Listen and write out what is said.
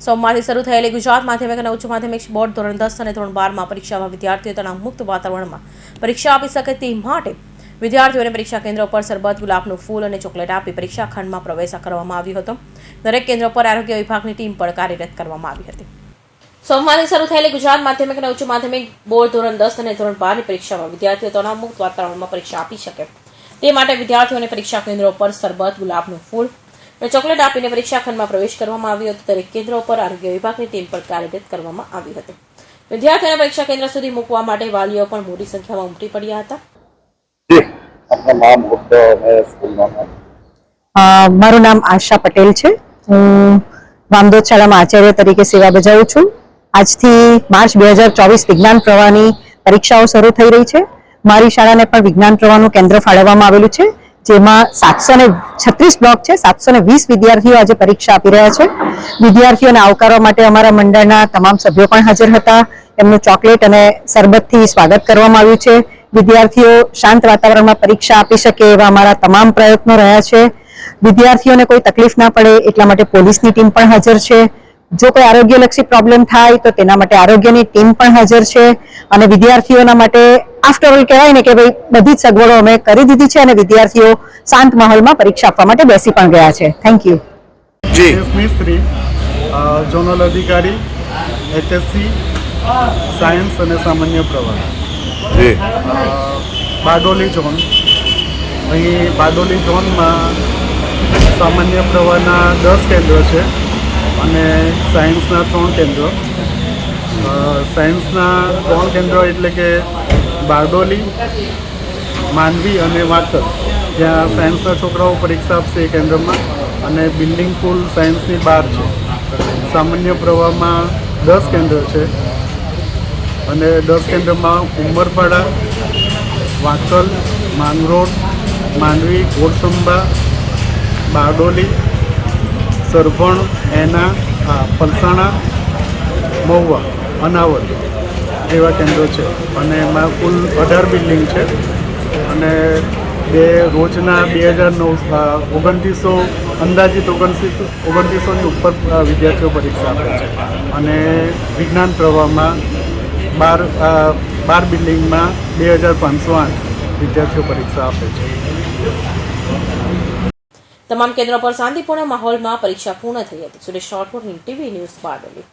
સોમવારથી શરૂ થયેલી ગુજરાત માધ્યમિક અને ઉચ્ચ માધ્યમિક બોર્ડ ધોરણ 10 અને ધોરણ 12 માં પરીક્ષામાં વિદ્યાર્થીઓ તણાવમુક્ત વાતાવરણમાં પરીક્ષા આપી શકે તે માટે વિદ્યાર્થીઓને પરીક્ષા કેન્દ્ર પર સરબત, ગુલાબનું ફૂલ અને ચોકલેટ આપી પરીક્ષા ખંડમાં પ્રવેશ કરવામાં આવ્યો હતો. દરેક કેન્દ્ર પર આરોગ્ય વિભાગની ટીમ પણ કાર્યરત કરવામાં આવી હતી. સોમવારથી શરૂ થયેલી ગુજરાત માધ્યમિક અને ઉચ્ચ માધ્યમિક બોર્ડ ધોરણ 10 અને ધોરણ 12 ની પરીક્ષામાં વિદ્યાર્થીઓ તણાવમુક્ત વાતાવરણમાં પરીક્ષા આપી શકે તે માટે વિદ્યાર્થીઓને પરીક્ષા કેન્દ્રો પર સરબત, ગુલાબનું ફૂલ અને ચોકલેટ આપીને પરીક્ષા ખંડમાં પ્રવેશ કરવામાં આવ્યો હતો. દરેક કેન્દ્રો પર આરોગ્ય વિભાગની ટીમ પણ કાર્યરત કરવામાં આવી હતી. વિદ્યાર્થીઓને પરીક્ષા કેન્દ્ર સુધી મૂકવા માટે વાલીઓ પણ મોટી સંખ્યામાં ઉમટી પડ્યા હતા. મારું નામ આશા પટેલ છે. હું વામદોદ શાળામાં આચાર્ય તરીકે સેવા બજાવું છું. આજથી માર્ચ 2024 વિજ્ઞાન પ્રવાહની પરીક્ષાઓ શરૂ થઈ રહી છે. મારી શાળાને પણ વિજ્ઞાન પ્રવાહનું કેન્દ્ર ફાળવવામાં આવેલું છે, જેમાં 736 બ્લોક છે. 720 વિદ્યાર્થીઓ આજે પરીક્ષા આપી રહ્યા છે. વિદ્યાર્થીઓને આવકારવા માટે અમારા મંડળના તમામ સભ્યો પણ હાજર હતા. એમનું ચોકલેટ અને સરબતથી સ્વાગત કરવામાં આવ્યું છે. વિદ્યાર્થીઓ શાંત વાતાવરણમાં પરીક્ષા આપી શકે એવા અમારા તમામ પ્રયત્નો રહ્યા છે. વિદ્યાર્થીઓને કોઈ તકલીફ ના પડે એટલા માટે પોલીસની ટીમ પણ હાજર છે. જો કોઈ આરોગ્યલક્ષી પ્રોબ્લેમ થાય તો તેના માટે આરોગ્યની ટીમ પણ હાજર છે. અને વિદ્યાર્થીઓના માટે આફ્ટર ઓલ કહેવાય ને કે ભાઈ બધી જ સગવડો અમે કરી દીધી છે અને વિદ્યાર્થીઓ શાંત માહોલમાં પરીક્ષા આપવા માટે બેસી પણ ગયા છે. Thank you. G Mistry zonal અધિકારી HSC સાયન્સ અને સામાન્ય પ્રવાહ બારડોલી ઝોન. અહીં બારડોલી ઝોનમાં સામાન્ય પ્રવાહના 10 કેન્દ્ર છે અને સાયન્સના 3 કેન્દ્ર. સાયન્સના 3 કેન્દ્ર એટલે કે બારડોલી, માંડવી અને વાકર, જ્યાં સાયન્સના છોકરાઓ પરીક્ષા આપશે એ કેન્દ્રમાં, અને બિલ્ડિંગ પુલ સાયન્સની 12 છે. સામાન્ય પ્રવાહમાં 10 કેન્દ્ર છે અને 10 કેન્દ્રમાં ઉમરપાડા, વાંકલ, માંગરોળ, માંડવી, કોરસંબા, બારડોલી, સરભણ, એના, પલસાણા, મહુવા, અનાવર જેવા કેન્દ્રો છે. અને એમાં કુલ 18 બિલ્ડિંગ છે અને રોજના 2900 અંદાજિત 2900ની ઉપર વિદ્યાર્થીઓ પરીક્ષા આપે છે. અને વિજ્ઞાન પ્રવાહમાં 12 બિલ્ડિંગમાં 2508 વિદ્યાર્થીઓ પરીક્ષા આપે છે. તમામ કેન્દ્રો પર શાંતિપૂર્ણ માહોલમાં પરીક્ષા પૂર્ણ થઈ હતી. Suresh Rathod, TV news, Bardoli.